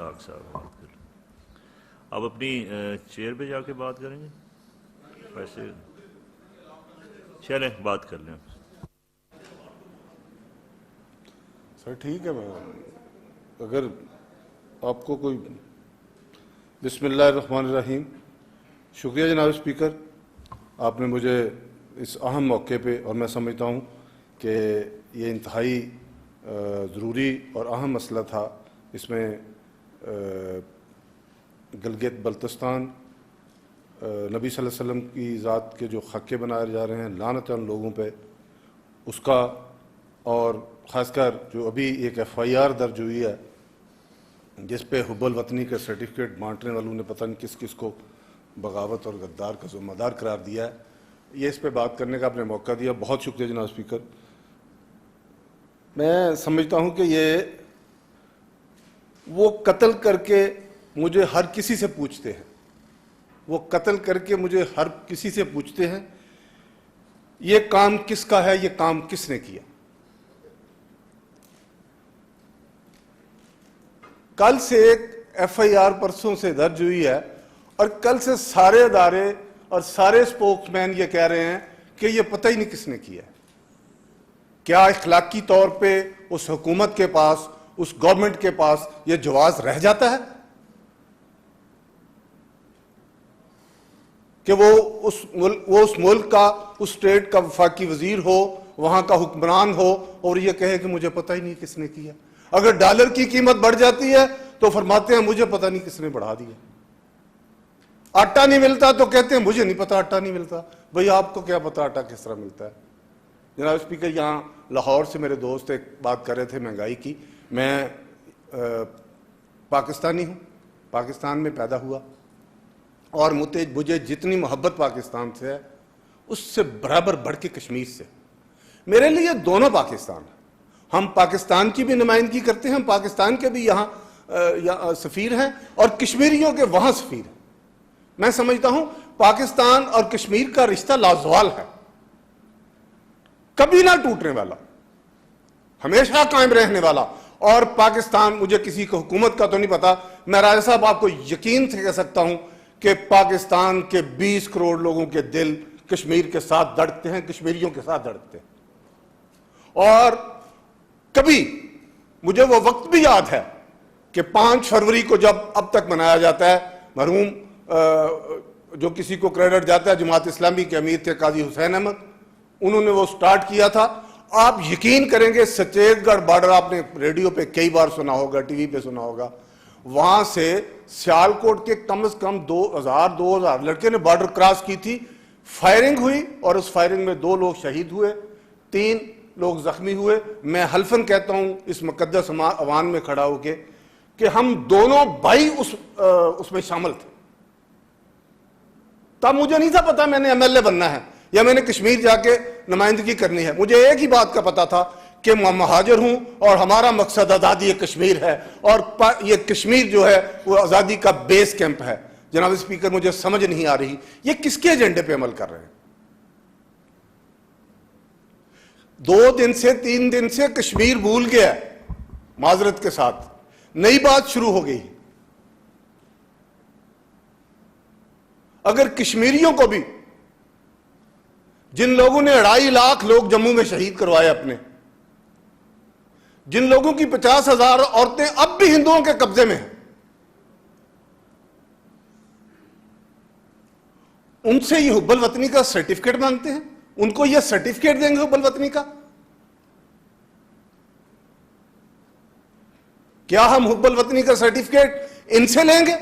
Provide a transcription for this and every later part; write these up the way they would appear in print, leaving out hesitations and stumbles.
اسحاق صاحب بات کر لیں. آپ اپنی چیئر پہ جا کے بات کریں گے؟ ویسے چلیں بات کر لیں. سر ٹھیک ہے، میں اگر آپ کو کوئی بسم اللہ الرحمن الرحیم. شکریہ جناب اسپیکر، آپ نے مجھے اس اہم موقع پہ، اور میں سمجھتا ہوں کہ یہ انتہائی ضروری اور اہم مسئلہ تھا. اس میں گلگت بلتستان، نبی صلی اللہ علیہ وسلم کی ذات کے جو خاکے بنائے جا رہے ہیں، لعنت ان لوگوں پہ، اس کا، اور خاص کر جو ابھی ایک FIR درج ہوئی ہے جس پہ حب الوطنی کے سرٹیفکیٹ بانٹنے والوں نے پتہ نہیں کس کس کو بغاوت اور غدار کا ذمہ دار قرار دیا ہے. یہ اس پہ بات کرنے کا آپ نے موقع دیا، بہت شکریہ جناب اسپیکر. میں سمجھتا ہوں کہ یہ وہ قتل کر کے مجھے ہر کسی سے پوچھتے ہیں، وہ قتل کر کے مجھے ہر کسی سے پوچھتے ہیں یہ کام کس کا ہے، یہ کام کس نے کیا. کل سے ایک FIR پرسوں سے درج ہوئی ہے، اور کل سے سارے ادارے اور سارے اسپوکس مین یہ کہہ رہے ہیں کہ یہ پتہ ہی نہیں کس نے کیا ہے. کیا اخلاقی طور پہ اس حکومت کے پاس، اس گورنمنٹ کے پاس یہ جواز رہ جاتا ہے کہ وہ اس ملک کا، اس اسٹیٹ کا وفاقی وزیر ہو، وہاں کا حکمران ہو، اور یہ کہے کہ مجھے پتہ ہی نہیں کس نے کیا. اگر ڈالر کی قیمت بڑھ جاتی ہے تو فرماتے ہیں مجھے پتہ نہیں کس نے بڑھا دیا. آٹا نہیں ملتا تو کہتے ہیں مجھے نہیں پتا آٹا نہیں ملتا. بھئی آپ کو کیا پتا آٹا کس طرح ملتا ہے؟ جناب اسپیکر، یہاں لاہور سے میرے دوست ایک بات کر رہے تھے مہنگائی کی. میں پاکستانی ہوں، پاکستان میں پیدا ہوا، اور مجھے جتنی محبت پاکستان سے ہے اس سے برابر بڑھ کے کشمیر سے. میرے لیے دونوں پاکستان ہیں. ہم پاکستان کی بھی نمائندگی کرتے ہیں، ہم پاکستان کے بھی یہاں سفیر ہیں، اور کشمیریوں کے وہاں سفیر ہیں. میں سمجھتا ہوں پاکستان اور کشمیر کا رشتہ لازوال ہے، کبھی نہ ٹوٹنے والا، ہمیشہ قائم رہنے والا. اور پاکستان، مجھے کسی کو حکومت کا تو نہیں پتا، میں راجہ صاحب آپ کو یقین سے کہہ سکتا ہوں کہ پاکستان کے 20 کروڑ لوگوں کے دل کشمیر کے ساتھ دھڑکتے ہیں، کشمیریوں کے ساتھ دھڑکتے ہیں. اور کبھی مجھے وہ وقت بھی یاد ہے کہ 5 فروری کو جب اب تک منایا جاتا ہے، مرحوم جو کسی کو کریڈٹ جاتا ہے جماعت اسلامی کے امیر تھے قاضی حسین احمد، انہوں نے وہ سٹارٹ کیا تھا. آپ یقین کریں گے سچیت گڑھ بارڈر آپ نے ریڈیو پہ کئی بار سنا ہوگا، ٹی وی پہ سنا ہوگا، وہاں سے سیالکوٹ کے کم از کم 2000 لڑکے نے بارڈر کراس کی تھی. فائرنگ ہوئی اور اس فائرنگ میں 2 لوگ شہید ہوئے، 3 لوگ زخمی ہوئے. میں حلفاً کہتا ہوں اس مقدس اوان میں کھڑا ہو کے کہ ہم دونوں بھائی اس میں شامل تھے. تب مجھے نہیں تھا پتا میں نے MLA بننا ہے یا میں نے کشمیر جا کے نمائندگی کرنی ہے. مجھے ایک ہی بات کا پتا تھا کہ میں مہاجر ہوں اور ہمارا مقصد آزادی کشمیر ہے، اور یہ کشمیر جو ہے وہ آزادی کا بیس کیمپ ہے. جناب اسپیکر، مجھے سمجھ نہیں آ رہی یہ کس کے ایجنڈے پہ عمل کر رہے ہیں. 2 دن سے 3 دن سے کشمیر بھول گیا ہے، معذرت کے ساتھ نئی بات شروع ہو گئی. اگر کشمیریوں کو بھی، جن لوگوں نے 2.5 لاکھ لوگ جموں میں شہید کروائے اپنے، جن لوگوں کی 50,000 عورتیں اب بھی ہندوؤں کے قبضے میں ہیں، ان سے یہ حب الوطنی کا سرٹیفکیٹ مانگتے ہیں، ان کو یہ سرٹیفکیٹ دیں گے حب الوطنی کا؟ کیا ہم حب الوطنی کا سرٹیفکیٹ ان سے لیں گے؟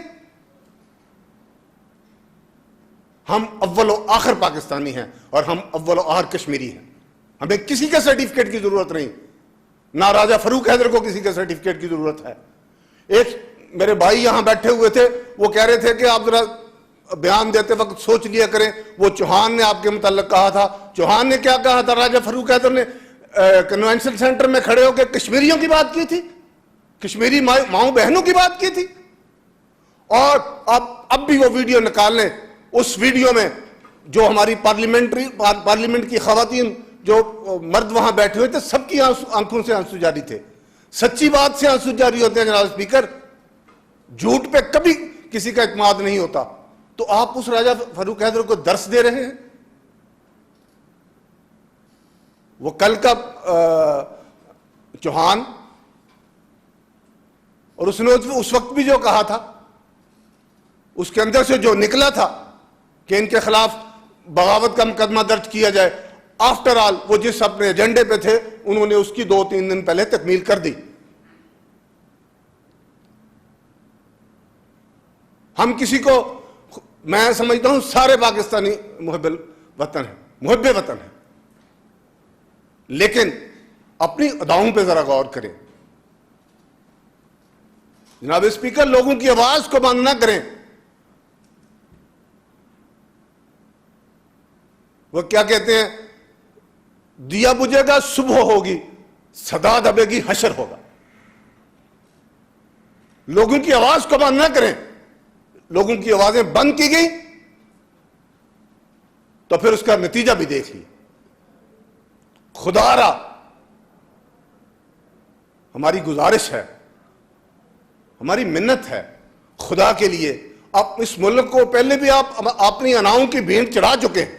ہم اول و آخر پاکستانی ہیں اور ہم اول و آخر کشمیری ہیں. ہمیں کسی کے سرٹیفکیٹ کی ضرورت نہیں، نہ راجہ فاروق حیدر کو کسی کے سرٹیفکیٹ کی ضرورت ہے. ایک میرے بھائی یہاں بیٹھے ہوئے تھے، وہ کہہ رہے تھے کہ آپ ذرا بیان دیتے وقت سوچ لیا کریں. وہ چوہان نے آپ کے متعلق کہا تھا. چوہان نے کیا کہا تھا؟ راجہ فاروق حیدر نے کنونشن سینٹر میں کھڑے ہو کے کشمیریوں کی بات کی تھی، کشمیری ماؤں بہنوں کی بات کی تھی. اور اب بھی وہ ویڈیو نکال لیں، اس ویڈیو میں جو ہماری پارلیمنٹ کی خواتین، جو مرد وہاں بیٹھے ہوئے تھے، سب کی آنکھوں سے آنسو جاری تھے. سچی بات سے آنسو جاری ہوتے ہیں جناب اسپیکر. جھوٹ پہ کبھی کسی کا اعتماد نہیں ہوتا، تو آپ اس راجہ فاروق حیدر کو درس دے رہے ہیں؟ وہ کل کا چوہان، اور اس نے اس وقت بھی جو کہا تھا، اس کے اندر سے جو نکلا تھا کہ ان کے خلاف بغاوت کا مقدمہ درج کیا جائے، آفٹر آل وہ جس اپنے ایجنڈے پہ تھے انہوں نے اس کی 2-3 دن پہلے تکمیل کر دی۔ ہم کسی کو، میں سمجھتا ہوں سارے پاکستانی محب وطن ہیں، محب وطن ہیں، لیکن اپنی اداؤں پہ ذرا غور کریں۔ جناب اسپیکر، لوگوں کی آواز کو بند نہ کریں۔ وہ کیا کہتے ہیں، دیا بجھے گا صبح ہوگی، صدا دبے گی حشر ہوگا۔ لوگوں کی آواز کو بند نہ کریں۔ لوگوں کی آوازیں بند کی گئی تو پھر اس کا نتیجہ بھی دیکھ لیے۔ خدا را ہماری گزارش ہے، ہماری منت ہے، خدا کے لیے آپ اس ملک کو، پہلے بھی آپ اپنی اناؤں کی بھینٹ چڑھا چکے ہیں،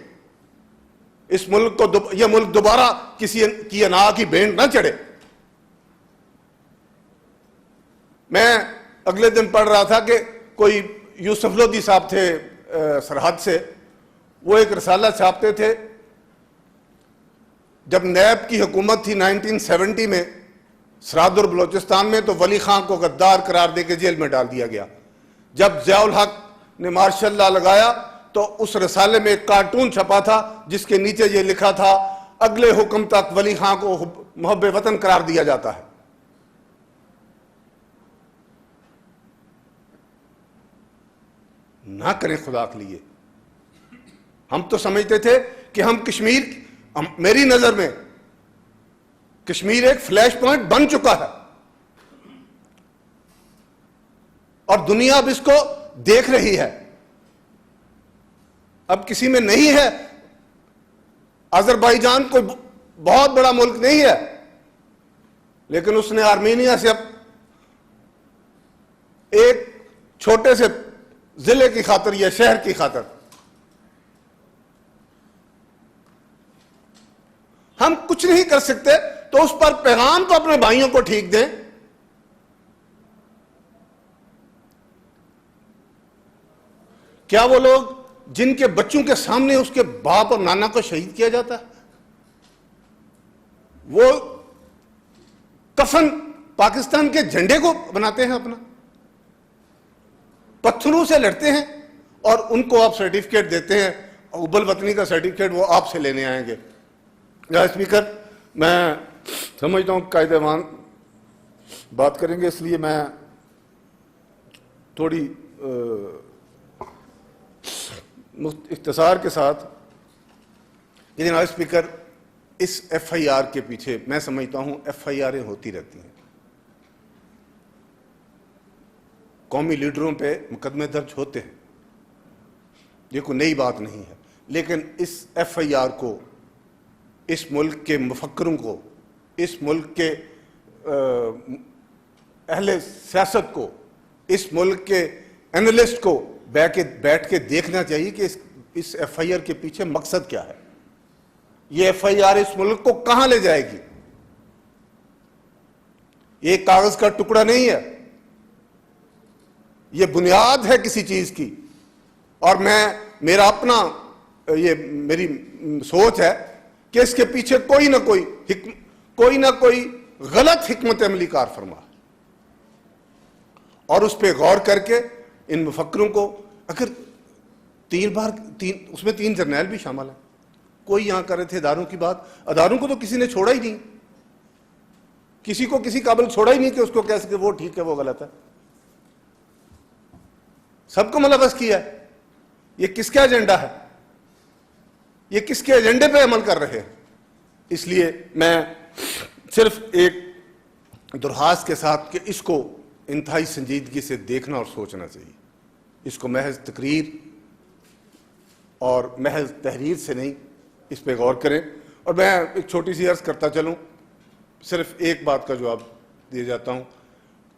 اس ملک کو، یہ ملک دوبارہ کسی کی انا کی بھینٹ نہ چڑھے۔ میں اگلے دن پڑھ رہا تھا کہ کوئی یوسف لودھی صاحب تھے سرحد سے، وہ ایک رسالہ چھاپتے تھے۔ جب نیب کی حکومت تھی 1970 میں سرحد اور بلوچستان میں، تو ولی خان کو غدار قرار دے کے جیل میں ڈال دیا گیا۔ جب ضیاء الحق نے مارشل لا لگایا تو اس رسالے میں ایک کارٹون چھپا تھا جس کے نیچے یہ لکھا تھا، اگلے حکم تک ولی خان کو محب وطن قرار دیا جاتا ہے۔ نہ کریں خدا کے لیے۔ ہم تو سمجھتے تھے کہ ہم کشمیر، میری نظر میں کشمیر ایک فلیش پوائنٹ بن چکا ہے، اور دنیا اب اس کو دیکھ رہی ہے۔ اب کسی میں نہیں ہے، آذربائیجان کوئی بہت بڑا ملک نہیں ہے، لیکن اس نے آرمینیا سے اب ایک چھوٹے سے ضلع کی خاطر یا شہر کی خاطر، ہم کچھ نہیں کر سکتے، تو اس پر پیغام تو اپنے بھائیوں کو ٹھیک دیں۔ کیا وہ لوگ جن کے بچوں کے سامنے اس کے باپ اور نانا کو شہید کیا جاتا ہے، وہ کفن پاکستان کے جھنڈے کو بناتے ہیں اپنا، پتھروں سے لڑتے ہیں، اور ان کو آپ سرٹیفکیٹ دیتے ہیں، ابل وطنی کا سرٹیفکیٹ وہ آپ سے لینے آئیں گے؟ جناب اسپیکر، میں سمجھتا ہوں قائد ایوان بات کریں گے، اس لیے میں تھوڑی اختصار کے ساتھ، جناب اسپیکر، اس ایف آئی آر کے پیچھے میں سمجھتا ہوں ایف آئی آریں ہوتی رہتی ہیں، قومی لیڈروں پہ مقدمے درج ہوتے ہیں، یہ کوئی نئی بات نہیں ہے، لیکن اس ایف آئی آر کو، اس ملک کے مفکروں کو، اس ملک کے اہل سیاست کو، اس ملک کے اینالسٹ کو بیٹھ کے دیکھنا چاہیے کہ اس ایف آئی آر کے پیچھے مقصد کیا ہے۔ یہ ایف آئی آر اس ملک کو کہاں لے جائے گی؟ یہ کاغذ کا ٹکڑا نہیں ہے، یہ بنیاد ہے کسی چیز کی، اور میرا اپنا یہ میری سوچ ہے کہ اس کے پیچھے کوئی نہ کوئی غلط حکمت عملی کار فرما، اور اس پہ غور کر کے ان مفکروں کو، اگر اس میں 3 جرنیل بھی شامل ہیں، کوئی یہاں کر رہے تھے اداروں کی بات، اداروں کو تو کسی نے چھوڑا ہی نہیں، کسی کو کسی قابل چھوڑا ہی نہیں کہ اس کو کہہ سکے وہ ٹھیک ہے وہ غلط ہے، سب کو ملوث کیا ہے۔ یہ کس کا ایجنڈا ہے؟ یہ کس کے ایجنڈے پہ عمل کر رہے ہیں؟ اس لیے میں صرف ایک درخواست کے ساتھ کہ اس کو انتہائی سنجیدگی سے دیکھنا اور سوچنا چاہیے، اس کو محض تقریر اور محض تحریر سے نہیں، اس پہ غور کریں۔ اور میں ایک چھوٹی سی عرض کرتا چلوں، صرف ایک بات کا جواب دے جاتا ہوں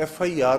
FIR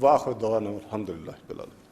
واخر دعوانا الحمدللہ رب العالمین.